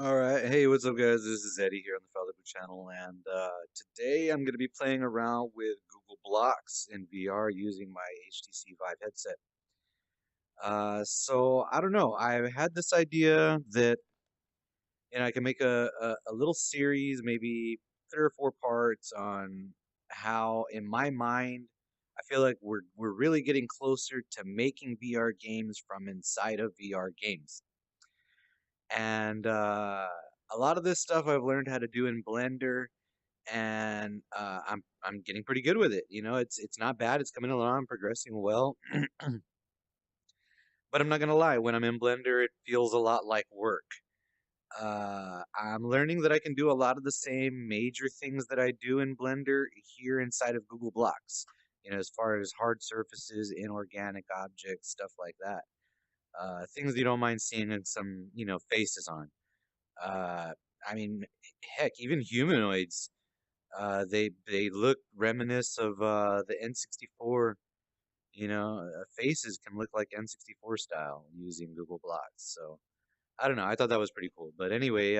Alright, hey, what's up guys? This is Eddie here on the Fallible channel, and today I'm going to be playing around with Google Blocks in VR using my HTC Vive headset. So I don't know, I had this idea that I can make a little series, maybe 3 or 4 parts on how, in my mind, I feel like we're really getting closer to making VR games from inside of VR games. And a lot of this stuff I've learned how to do in Blender, and I'm getting pretty good with it. It's not bad. It's coming along, progressing well. But I'm not gonna lie, when I'm in Blender, it feels a lot like work. I'm learning that I can do a lot of the same major things that I do in Blender here inside of Google Blocks. As far as hard surfaces, inorganic objects, stuff like that. Things you don't mind seeing some, faces on. Uh, I mean, heck, even humanoids, they look reminiscent of the N64. Faces can look like N64 style using Google Blocks. So I don't know. I thought that was pretty cool. But anyway,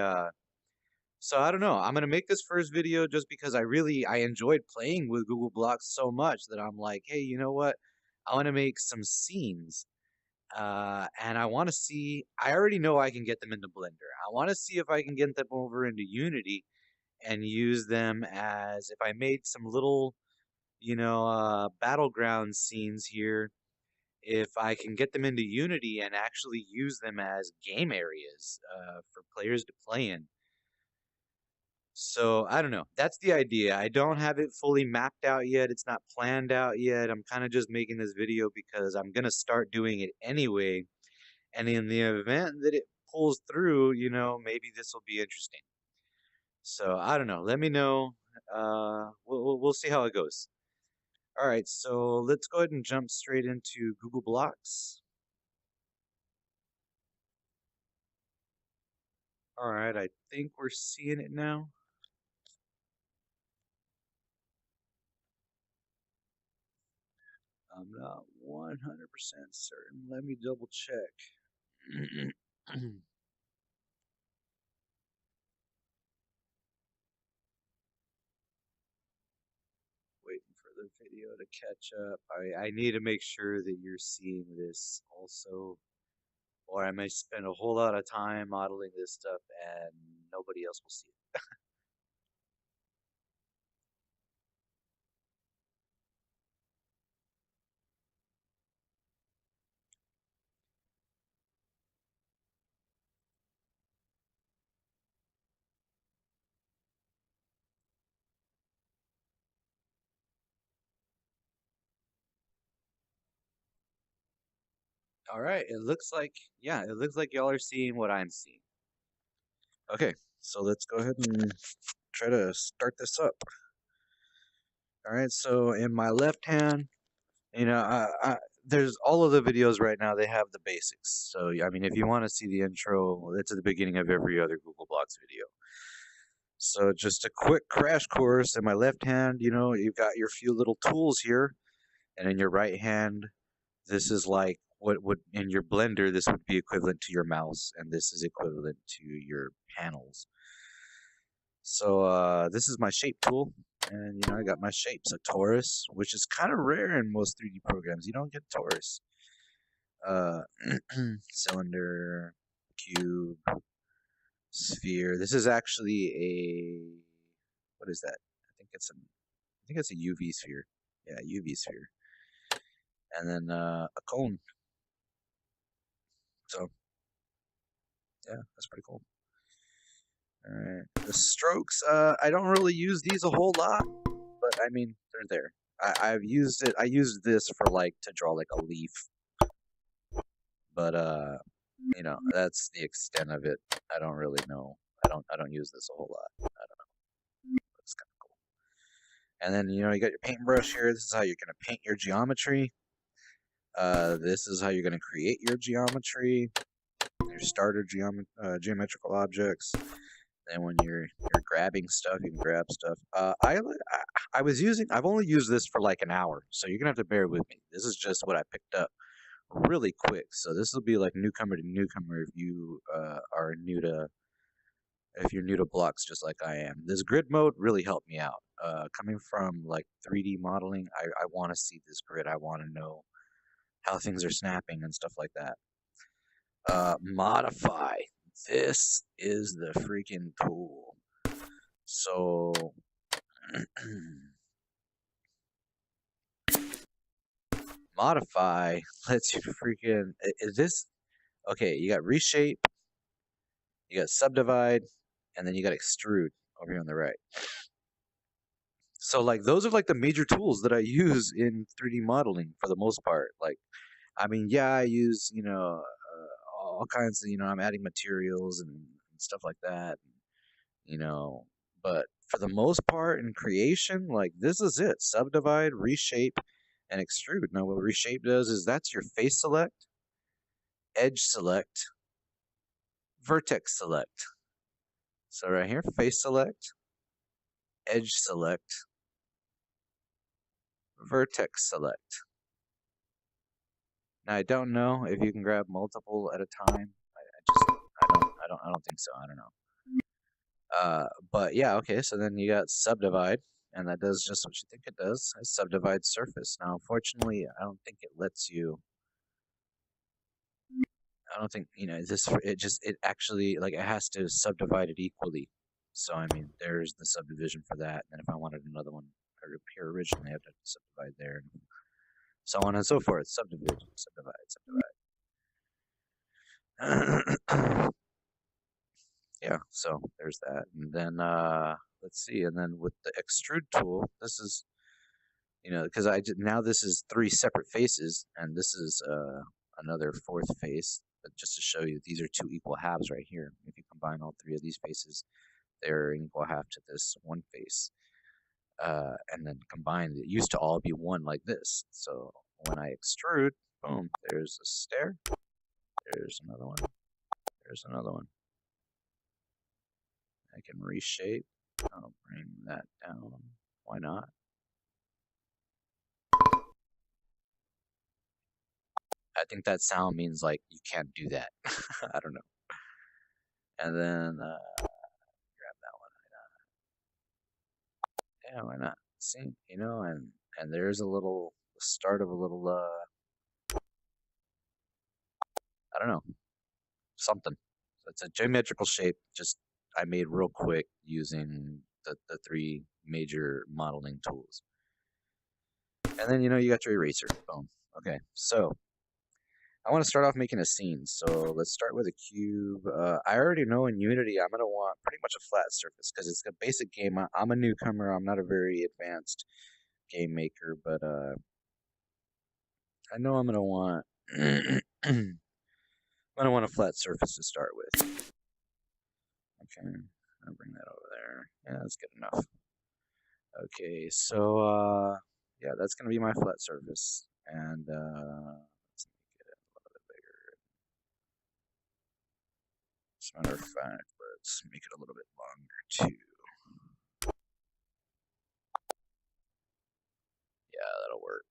so I don't know. I'm gonna make this first video just because I enjoyed playing with Google Blocks so much that I'm like, hey, you know what? I want to make some scenes and I want to see, I already know I can get them into Blender. I want to see if I can get them over into Unity and use them as, if I made some little, battleground scenes here, if I can get them into Unity and actually use them as game areas for players to play in. So I don't know. That's the idea. I don't have it fully mapped out yet. It's not planned out yet. I'm kind of just making this video because I'm going to start doing it anyway. And in the event that it pulls through, maybe this will be interesting. So I don't know. Let me know. We'll see how it goes. All right, so let's go ahead and jump straight into Google Blocks. All right, I think we're seeing it now. I'm not 100% certain. Let me double check. Waiting for the video to catch up. I need to make sure that you're seeing this also, or I may spend a whole lot of time modeling this stuff and nobody else will see it. All right, it looks like, yeah, it looks like y'all are seeing what I'm seeing. Okay, so let's go ahead and try to start this up. All right, so in my left hand, there's all of the videos right now, they have the basics. So, I mean, if you want to see the intro, it's at the beginning of every other Google Blocks video. So just a quick crash course. In my left hand, you've got your few little tools here, and in your right hand, this is like what would, in your Blender, this would be equivalent to your mouse, and this is equivalent to your panels. So this is my shape tool, and I got my shapes, a torus, which is kind of rare in most 3D programs. You don't get torus. Cylinder, cube, sphere. This is actually a, what is that? I think it's a UV sphere. Yeah, UV sphere. And then a cone. So yeah, that's pretty cool. All right, the strokes. I don't really use these a whole lot, but I mean they're there. I've used it. I used this for like to draw like a leaf, but that's the extent of it. I don't really know. I don't use this a whole lot. I don't know. It's kind of cool. And then you got your paintbrush here. This is how you're gonna paint your geometry. This is how you're gonna create your geometry, your starter geometrical objects. Then when you're grabbing stuff, you can grab stuff. I've only used this for like an hour, so you're gonna have to bear with me. This is just what I picked up really quick. So this will be like newcomer to newcomer if you are new to if you're new to blocks just like I am. This grid mode really helped me out. Coming from like 3D modeling, I want to see this grid. I want to know how things are snapping and stuff like that. Modify. This is the freaking tool. So modify lets you freaking is this okay, you got reshape, you got subdivide, and then you got extrude over here on the right. So like those are like the major tools that I use in 3D modeling for the most part. Like I mean, yeah, I use, all kinds of, I'm adding materials and stuff like that, you know, but for the most part in creation, like this is it. Subdivide, reshape, and extrude. Now what reshape does is that's your face select, edge select, vertex select. So right here, face select, edge select, vertex select. Now I don't know if you can grab multiple at a time. I don't think so. I don't know. But yeah, okay. So then you got subdivide, and that does just what you think it does. It subdivides surface. Now, unfortunately, I don't think it lets you. I don't think this. It actually like it has to subdivide it equally. So I mean, there's the subdivision for that. And if I wanted another one here originally, I have to subdivide there, and so on and so forth. Subdivision, subdivide. Yeah, so there's that. And then let's see. And then with the extrude tool, this is because now this is 3 separate faces, and this is another 4th face. But just to show you, these are 2 equal halves right here. If you combine all 3 of these faces, they're an equal half to this one face. And then combined, it used to all be one like this. So when I extrude, boom, there's a stair. There's another one. There's another one. I can reshape. I'll bring that down. Why not? I think that sound means like you can't do that. I don't know. And then grab that one. Yeah, why not? See, and there's a little start of a little I don't know, something. So it's a geometrical shape. Just I made real quick using the 3 major modeling tools. And then you got your eraser. Boom. Okay, so I want to start off making a scene. So let's start with a cube. I already know in Unity I'm going to want pretty much a flat surface because it's a basic game. I'm a newcomer. I'm not a very advanced game maker, but I know I'm going to want I'm going to want a flat surface to start with. Okay, I'll bring that over there. Yeah, that's good enough. Okay, so yeah, that's going to be my flat surface. And let's make it a little bit bigger. As a matter of fact, let's make it a little bit longer too. Yeah, that'll work.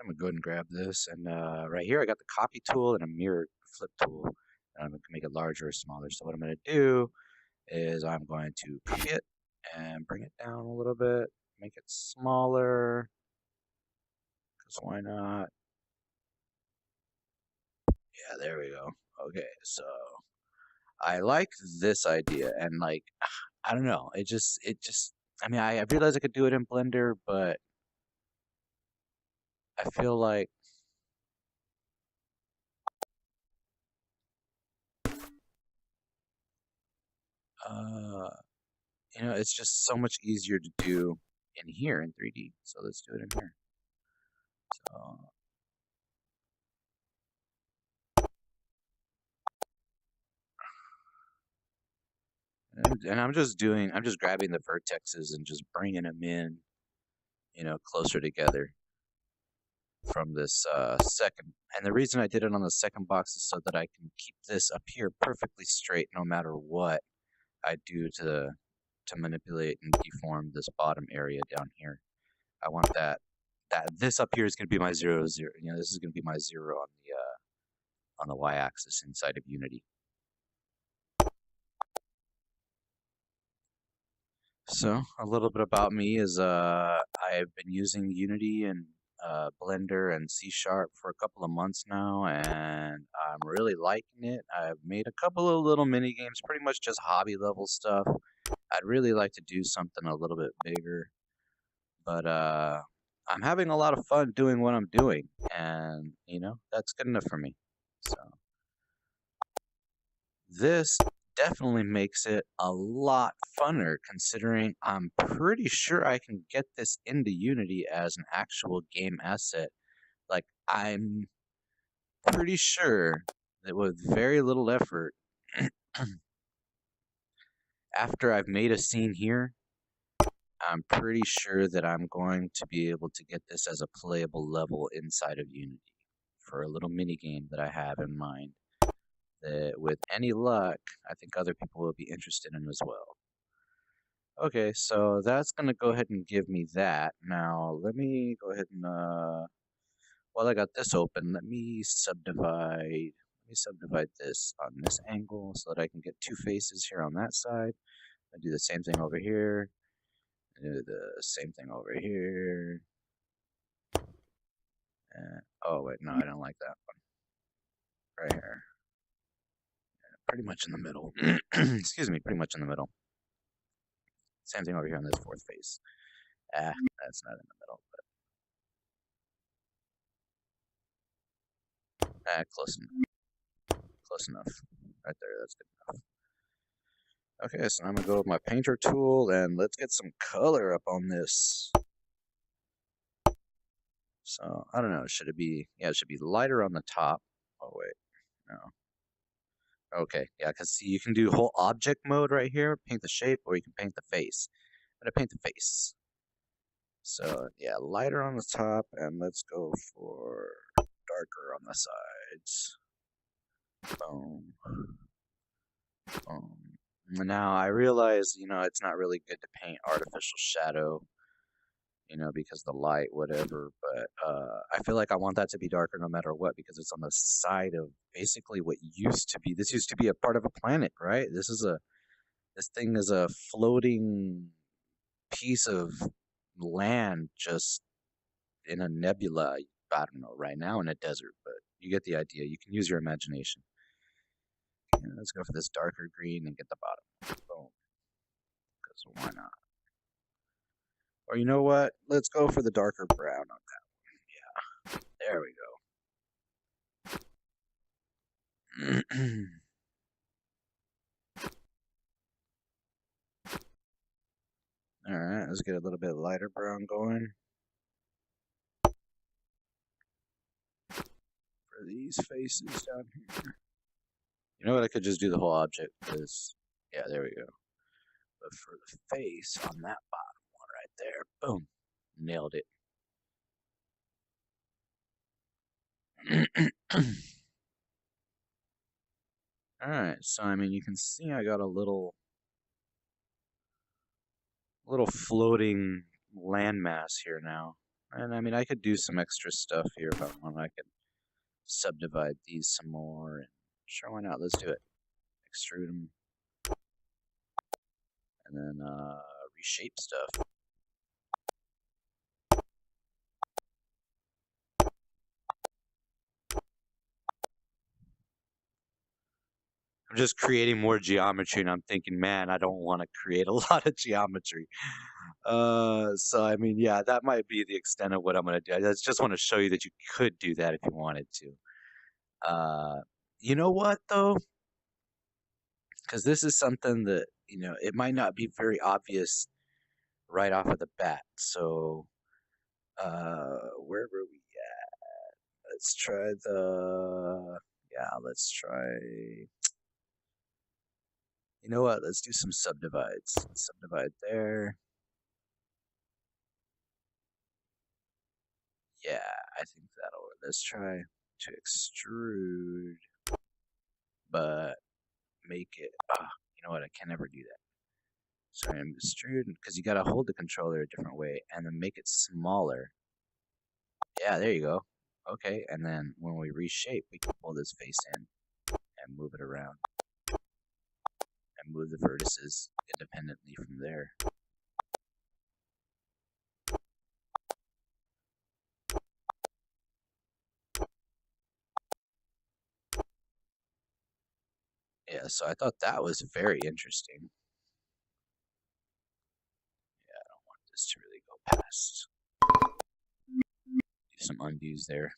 I'm gonna go ahead and grab this, and right here I got the copy tool and a mirror flip tool, and I'm gonna make it larger or smaller. So what I'm gonna do is I'm going to copy it and bring it down a little bit, make it smaller, because why not? Yeah, there we go. Okay, so I like this idea, and like I don't know, it just I mean I realized I could do it in Blender, but I feel like it's just so much easier to do in here in 3D. So let's do it in here. So and I'm just grabbing the vertexes and just bringing them in, closer together from this second. And the reason I did it on the second box is so that I can keep this up here perfectly straight no matter what I do to manipulate and deform this bottom area down here. I want that this up here is going to be my 0, 0. This is going to be my 0 on the y-axis inside of Unity. So a little bit about me is I've been using Unity and Blender and C Sharp for a couple of months now, and I'm really liking it. I've made a couple of little mini games, pretty much just hobby level stuff. I'd really like to do something a little bit bigger, but I'm having a lot of fun doing what I'm doing, and that's good enough for me. So this definitely makes it a lot funner considering I'm pretty sure I can get this into Unity as an actual game asset. Like, I'm pretty sure that with very little effort, after I've made a scene here, I'm pretty sure that I'm going to be able to get this as a playable level inside of Unity for a little mini game that I have in mind that with any luck, I think other people will be interested in as well. Okay, so that's going to go ahead and give me that. Now, let me go ahead and, while I got this open, let me subdivide this on this angle so that I can get two faces here on that side. I do the same thing over here. Do the same thing over here. And, oh, wait, no, I don't like that one. Right here. Pretty much in the middle. Excuse me, pretty much in the middle. Same thing over here on this fourth face. That's not in the middle, but close enough. Close enough. Right there, that's good enough. Okay, so I'm gonna go with my painter tool and let's get some color up on this. So I don't know, should it be, yeah, it should be lighter on the top. Oh wait, no. Okay, yeah, because see, you can do whole object mode right here, paint the shape, or you can paint the face. I'm gonna paint the face. So yeah, lighter on the top, and let's go for darker on the sides. Boom. Boom. Now I realize, it's not really good to paint artificial shadow, because the light, whatever. But I feel like I want that to be darker no matter what because it's on the side of basically what used to be. This used to be a part of a planet, right? This thing is a floating piece of land just in a nebula. I don't know, right now in a desert, but you get the idea. You can use your imagination. Yeah, let's go for this darker green and get the bottom. Boom. Because why not? Or you know what? Let's go for the darker brown on that one. Yeah. There we go. Alright, let's get a little bit lighter brown going. For these faces down here. You know what? I could just do the whole object because, yeah, there we go. But for the face on that bottom one right there, boom, nailed it. Alright, so I mean, you can see I got a little floating landmass here now. And I mean, I could do some extra stuff here if I want. I could subdivide these some more. And sure, why not? Let's do it. Extrude them. And then reshape stuff. I'm just creating more geometry, and I'm thinking, man, I don't want to create a lot of geometry. So I mean, yeah, that might be the extent of what I'm gonna do. I just want to show you that you could do that if you wanted to. You know what though? Because this is something that it might not be very obvious right off of the bat. So, where were we at? Let's try the. Yeah, let's try. You know what? Let's do some subdivides. Subdivide there. Yeah, I think that'll work. Let's try to extrude, but make it. You know what? I can never do that. So I'm extrude because you gotta hold the controller a different way and then make it smaller. Yeah, there you go. Okay, and then when we reshape, we can pull this face in and move it around and move the vertices independently from there. Yeah, so I thought that was very interesting. Yeah, I don't want this to really go past. Do some undos there.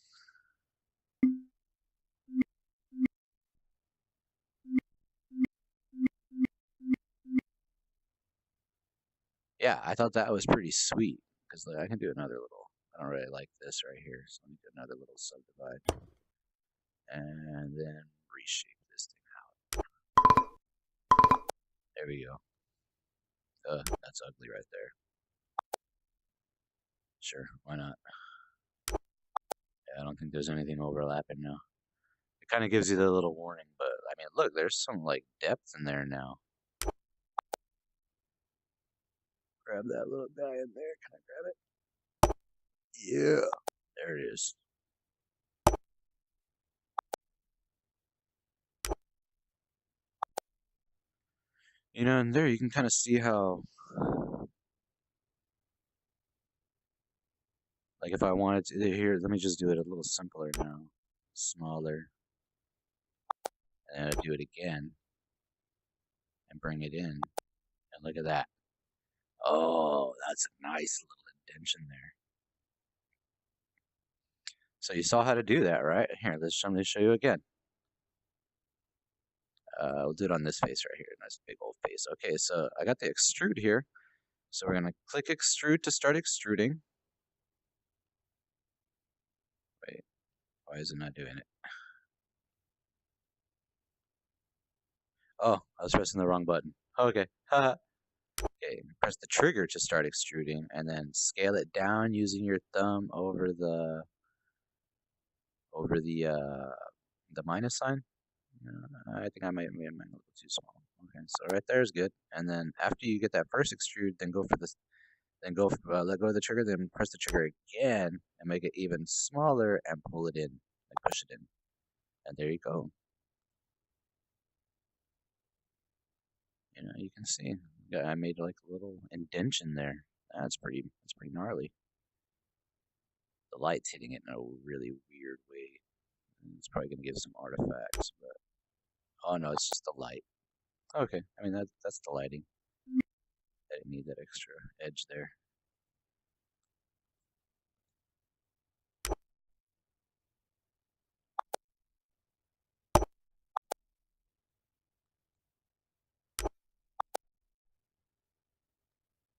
Yeah, I thought that was pretty sweet because I can do another little. I don't really like this right here, so let me do another little subdivide and then reshape this thing out. There we go. That's ugly right there. Sure, why not? Yeah, I don't think there's anything overlapping now. It kind of gives you the little warning, but I mean, look, there's some like depth in there now. Grab that little guy in there. Can I grab it? Yeah, there it is. You know, and there you can kind of see how, like, if I wanted to, here, let me just do it a little simpler now, smaller, and I'll do it again and bring it in, and look at that. Oh, that's a nice little indentation there. So you saw how to do that, right? Here, let me show you again. We'll do it on this face right here. Nice big old face. Okay, so I got the extrude here. So we're gonna click extrude to start extruding. Wait, why is it not doing it? Oh, I was pressing the wrong button. Okay, haha. Okay, press the trigger to start extruding, and then scale it down using your thumb over the minus sign. I think I might have made mine a little too small. Okay, so right there is good. And then after you get that first extrude, then go for this. Then let go of the trigger. Then press the trigger again and make it even smaller and pull it in, like push it in. And there you go. You know, you can see. Yeah, I made like a little indentation there. That's pretty gnarly. The light's hitting it in a really weird way. It's probably gonna give some artifacts, but oh no, it's just the light. Okay, I mean that's the lighting. I didn't need that extra edge there.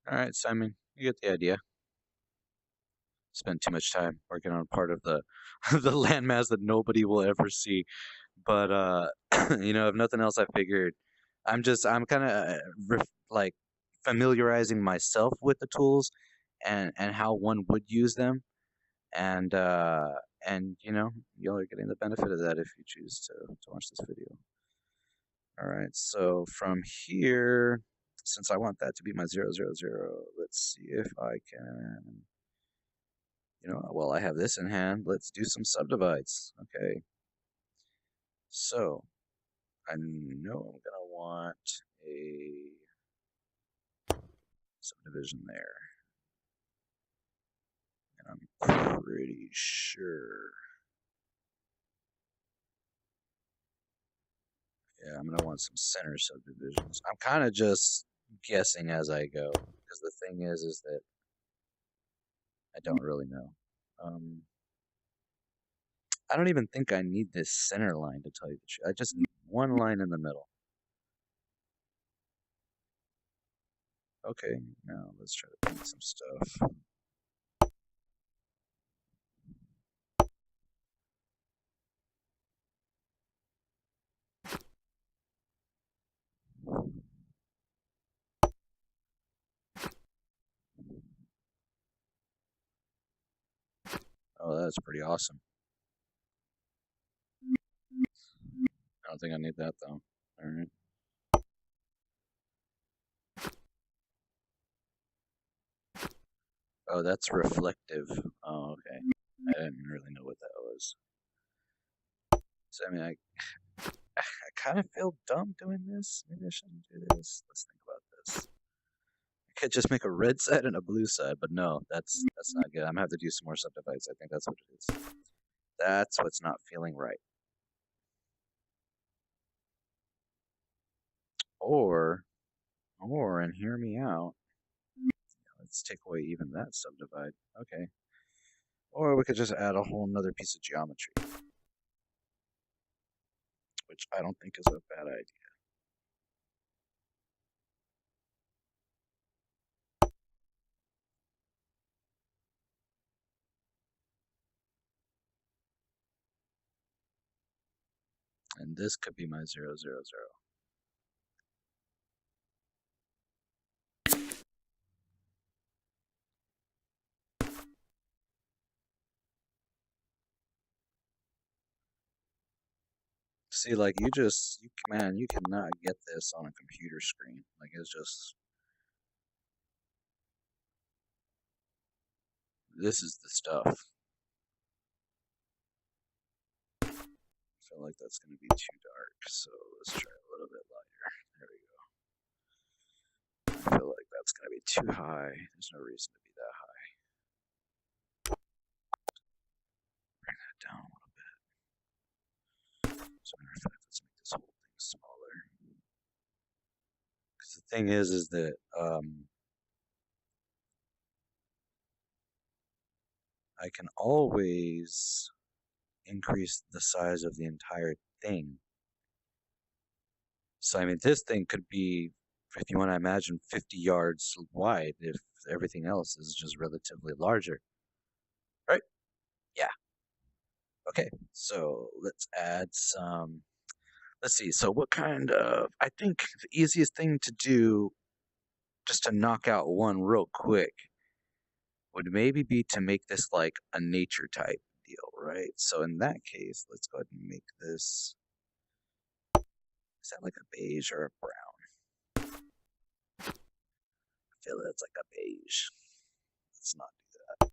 All right, Simon, you get the idea. Spent too much time working on part of the the landmass that nobody will ever see. But you know, if nothing else, I figured I'm kind of like familiarizing myself with the tools and how one would use them, and you know, you're getting the benefit of that if you choose to watch this video. All right, so from here, since I want that to be my 000, let's see if I can, you know, well, I have this in hand. Let's do some subdivides. Okay, so I know I'm gonna want a subdivision there, and I'm pretty sure. Yeah, I'm gonna want some center subdivisions. I'm kind of just guessing as I go, because the thing is that I don't really know. I don't even think I need this center line to tell you the truth. I just need one line in the middle. Okay, now let's try to paint some stuff. Oh, that's pretty awesome. I don't think I need that though. All right. Oh, that's reflective. Oh, okay. I didn't really know what that was. So, I mean, I kind of feel dumb doing this. Maybe I shouldn't do this. Let's think about this. I could just make a red side and a blue side, but no, that's not good. I'm gonna have to do some more subdivides. I think that's what it is. That's what's not feeling right. Or, and hear me out, let's take away even that subdivide. Okay. Or we could just add a whole nother piece of geometry, which I don't think is a bad idea. And this could be my 0, 0, 0. See, like man, you cannot get this on a computer screen. Like it's just, this is the stuff. I feel like that's going to be too dark, so let's try a little bit lighter. There we go. I feel like that's going to be too high. There's no reason to be that high. Bring that down a little bit. As a matter of fact, let's make this whole thing smaller. Because the thing is that I can always increase the size of the entire thing. So, I mean, this thing could be, if you want to imagine, 50 yards wide if everything else is just relatively larger. Right? Yeah. Okay, so let's add some. Let's see. So, what kind of. I think the easiest thing to do, just to knock out one real quick, would maybe be to make this like a nature type deal, right? So, in that case, let's go ahead and make this. Is that like a beige or a brown? I feel it's like a beige. Let's not do that.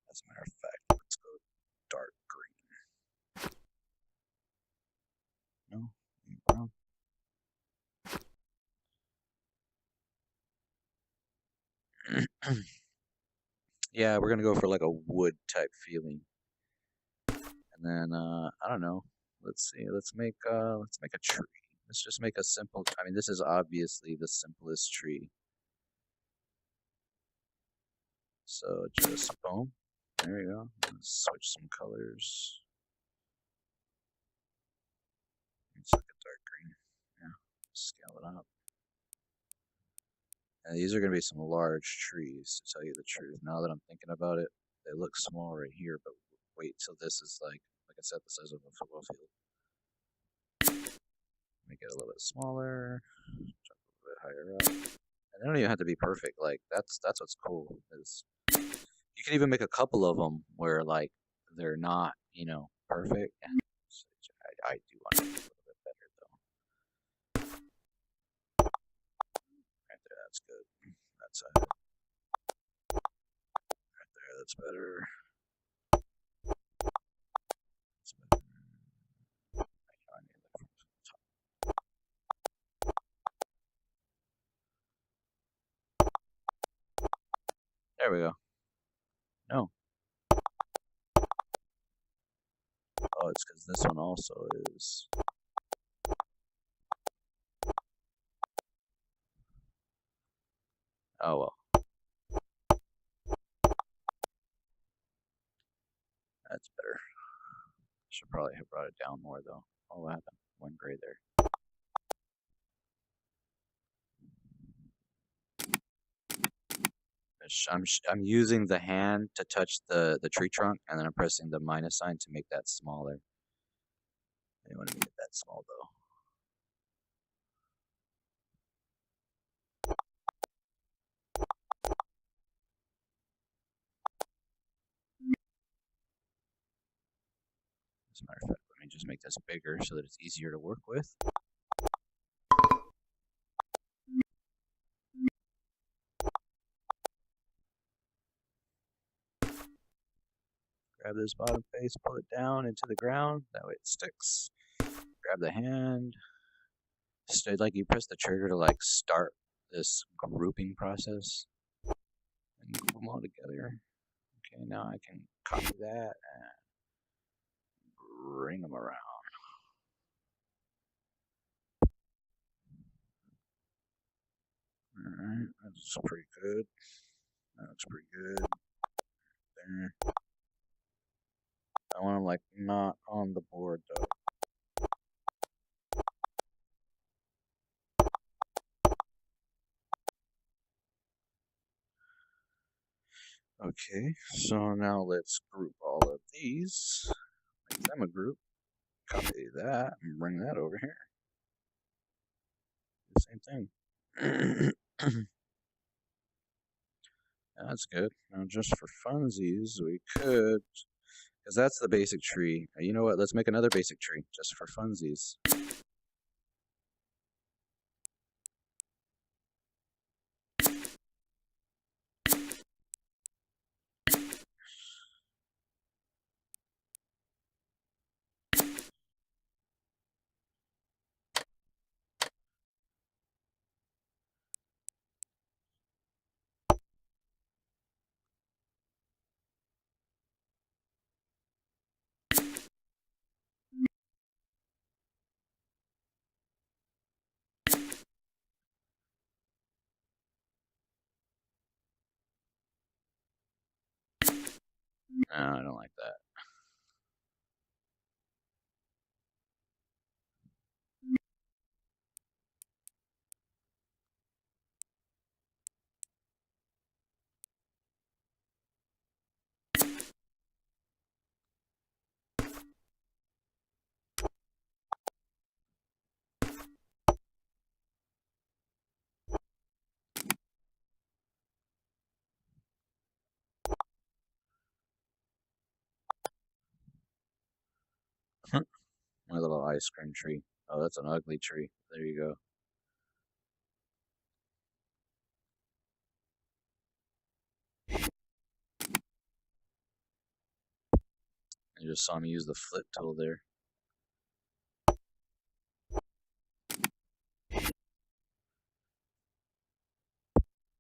As a matter of fact, let's go dark green. No, brown. Yeah, we're gonna go for like a wood type feeling, and then I don't know. Let's see. Let's make a tree. Let's just make a simple. I mean, this is obviously the simplest tree. So just boom. There you go. Let's switch some colors. It's like a dark green. Yeah. Scale it up. And these are going to be some large trees, to tell you the truth. Now that I'm thinking about it, they look small right here, but wait till this is like I said, the size of a football field. Make it a little bit smaller, jump a little bit higher up. And they don't even have to be perfect. Like that's what's cool is you can even make a couple of them where like they're not, perfect. I do want to make it a little bit better though. Right there, that's good. That's right there, that's better. That's better. There we go. No. Oh, it's because this one also is. Oh well. That's better. Should probably have brought it down more though. Oh, what happened? One gray there. I'm using the hand to touch the tree trunk, and then I'm pressing the minus sign to make that smaller. I don't want to make it that small though. As a matter of fact, let me just make this bigger so that it's easier to work with. Grab this bottom face, pull it down into the ground. That way it sticks. Grab the hand. Like you press the trigger to like start this grouping process. And group them all together. Okay, now I can copy that and bring them around. Alright, that's pretty good. That looks pretty good. There. I want them like not on the board though. Okay, so now let's group all of these. Make them a group. Copy that and bring that over here. The same thing. That's good. Now, just for funsies, we could, because that's the basic tree. You know what? Let's make another basic tree just for funsies. No, I don't like that. My little ice cream tree. Oh, that's an ugly tree. There you go. You just saw me use the flip tool there.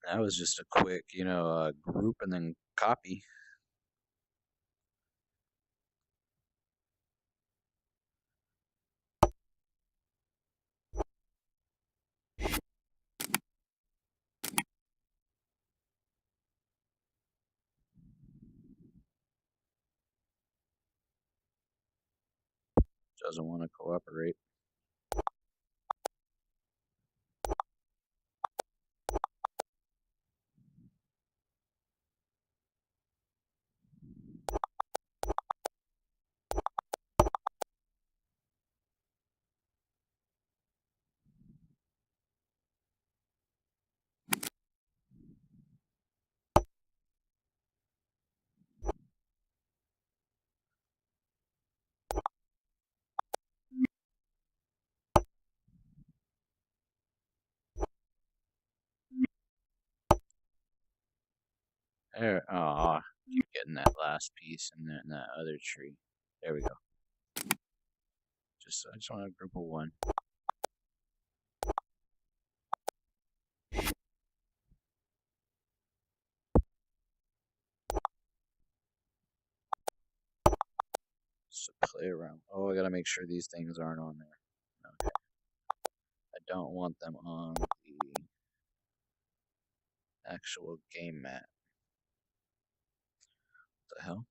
That was just a quick, group and then copy. Doesn't want to cooperate. There. Oh, keep getting that last piece and then that other tree. There we go. I just want a group of one. Just to play around. Oh, I gotta make sure these things aren't on there. Okay. I don't want them on the actual game mat. What the hell?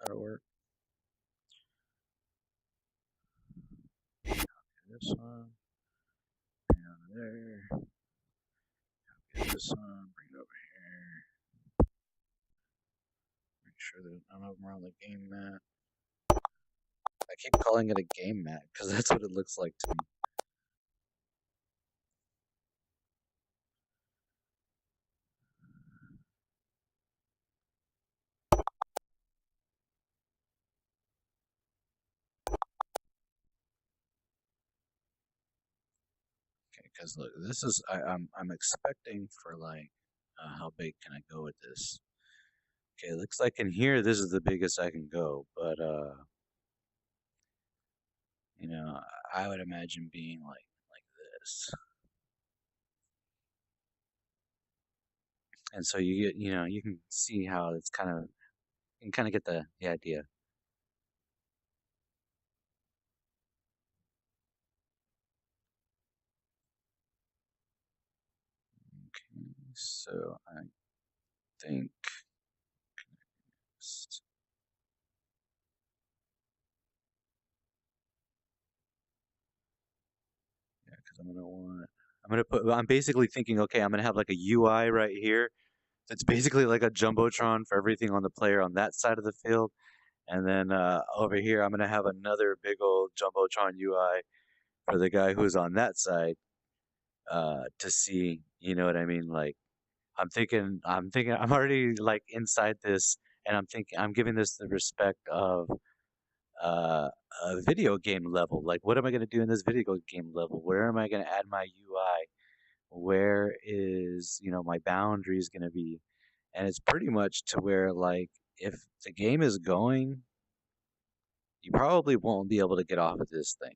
That'll work. This one. Down there. Copy this one. Bring it over here. Make sure that none of them are on the game mat. I keep calling it a game mat because that's what it looks like to me. Because look, this is I'm expecting for like how big can I go with this? Okay, it looks like in here this is the biggest I can go, but you know, I would imagine being like this. And so you get, you can see how it's kind of you can kind of get the idea. Okay, so I think yeah, because I'm basically thinking, okay, I'm gonna have like a UI right here. It's basically like a jumbotron for everything on the player on that side of the field. And then over here, I'm gonna have another big old jumbotron UI for the guy who's on that side to see. You know what I mean? Like I'm already like inside this, and I'm thinking, I'm giving this the respect of uh, a video game level. Like, what am I gonna do in this video game level? Where am I gonna add my UI? Where is, my boundaries gonna be? And it's pretty much to where like if the game is going, you probably won't be able to get off of this thing.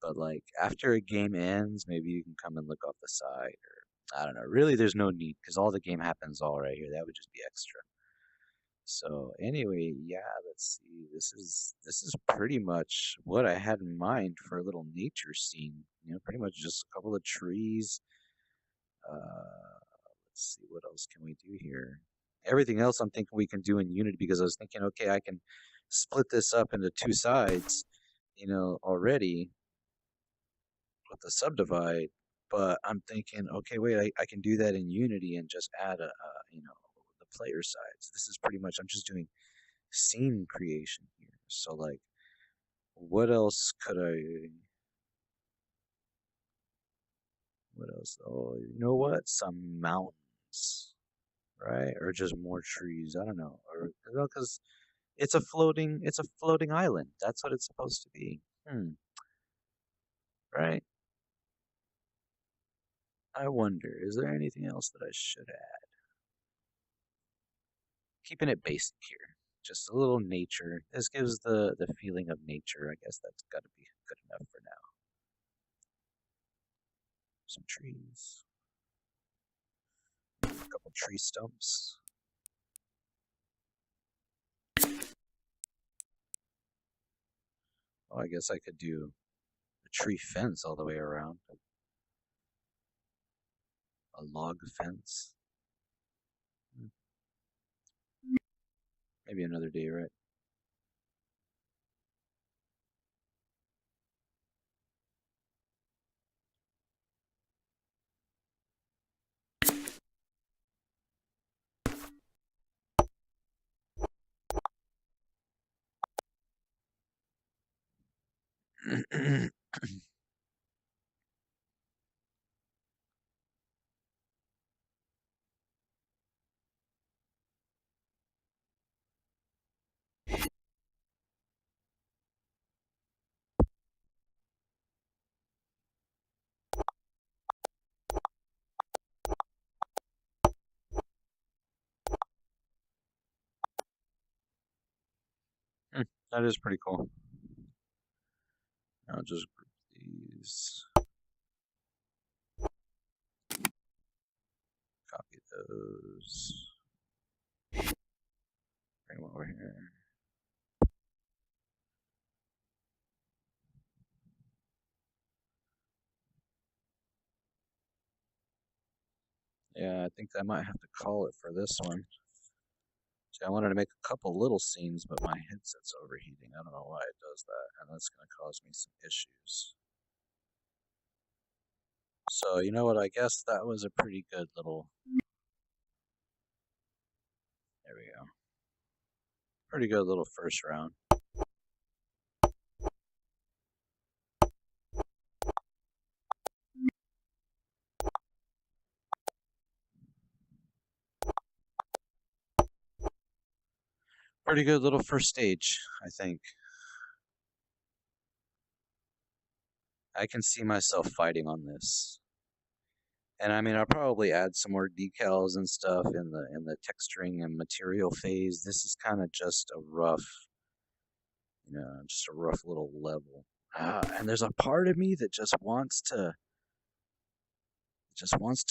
But like after a game ends, maybe you can come and look off the side, or I don't know. Really, there's no need because all the game happens all right here. That would just be extra. So anyway, yeah, let's see. This is pretty much what I had in mind for a little nature scene. Pretty much just a couple of trees. Let's see, what else can we do here? Everything else I'm thinking we can do in Unity because I was thinking, okay, I can split this up into two sides, already with the subdivide. But I'm thinking, okay, wait, I can do that in Unity and just add the player sides. This is pretty much, I'm just doing scene creation here. So like, what else could I? What else? Oh, you know what? Some mountains, right? Or just more trees. I don't know. Or because it's a floating island. That's what it's supposed to be. Right? I wonder, is there anything else that I should add? Keeping it basic here. Just a little nature. This gives the feeling of nature. I guess that's got to be good enough for now. Some trees, a couple tree stumps. Oh, I guess I could do a tree fence all the way around. A log fence. Maybe another day, right? That is pretty cool. I'll just group these, copy those, bring them over here. Yeah, I think I might have to call it for this one. See, I wanted to make a couple little scenes, but my headset's overheating. I don't know why it does that, and that's going to cause me some issues. So, you know what? I guess that was a pretty good little. There we go. Pretty good little first round. Pretty good little first stage, I think. I can see myself fighting on this. And I mean, I'll probably add some more decals and stuff in the texturing and material phase. This is kind of just a rough, just a rough little level. And there's a part of me that just wants to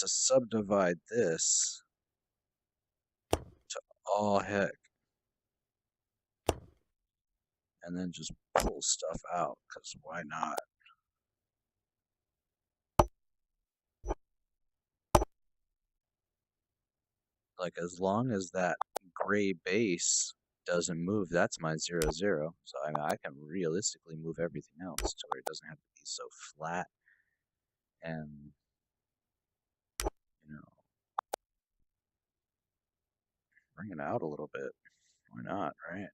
subdivide this to all heck, and then just pull stuff out. Cause why not? Like as long as that gray base doesn't move, that's my 0, 0. So I mean, I can realistically move everything else to where it doesn't have to be so flat and you know bring it out a little bit. Why not, right?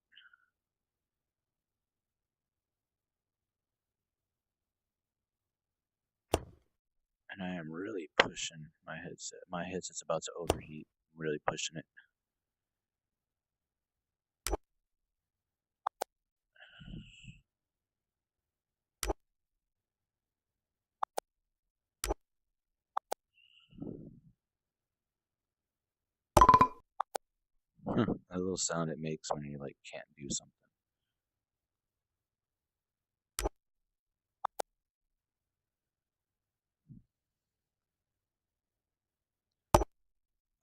And I am really pushing my headset. My headset's about to overheat. I'm really pushing it. That little sound it makes when you like can't do something.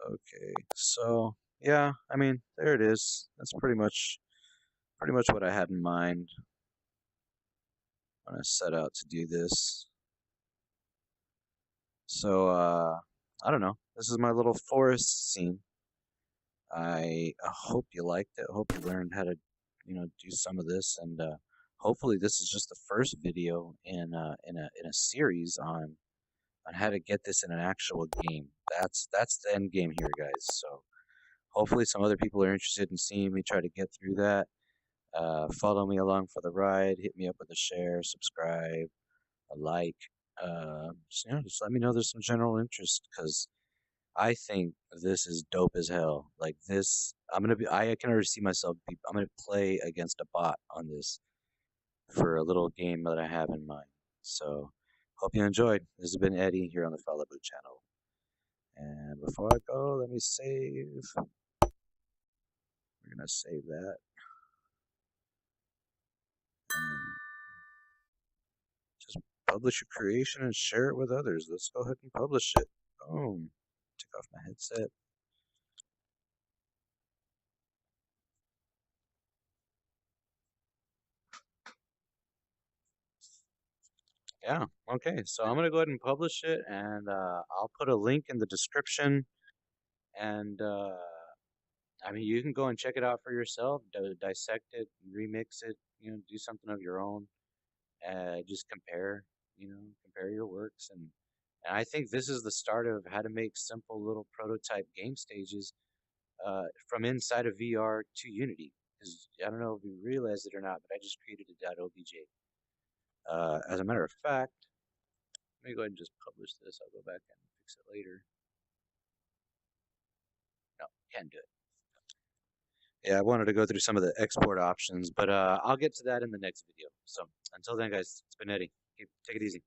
Okay, so yeah, I mean there it is. That's pretty much what I had in mind when I set out to do this. So I don't know. This is my little forest scene. I hope you liked it. I hope you learned how to, do some of this, and hopefully this is just the first video in a series on how to get this in an actual game. That's the end game here, guys. So hopefully some other people are interested in seeing me try to get through that. Follow me along for the ride. Hit me up with a share, subscribe, a like. Just let me know there's some general interest because I think this is dope as hell. Like this, I can already see myself. I'm gonna play against a bot on this for a little game that I have in mind. So, hope you enjoyed. This has been Eddie here on the Falaboo channel. And before I go, let me save. We're gonna save that. And just publish your creation and share it with others. Let's go ahead and publish it. Boom. Take off my headset. Yeah. Okay. So I'm gonna go ahead and publish it, and I'll put a link in the description. And I mean, you can go and check it out for yourself, dissect it, remix it, do something of your own. Just compare your works, and I think this is the start of how to make simple little prototype game stages from inside of VR to Unity. Because I don't know if you realize it or not, but I just created a .obj. As a matter of fact, let me go ahead and just publish this. I'll go back and fix it later. No, can't do it. Yeah, I wanted to go through some of the export options, but I'll get to that in the next video. So until then, guys, it's been Eddie. Take it easy.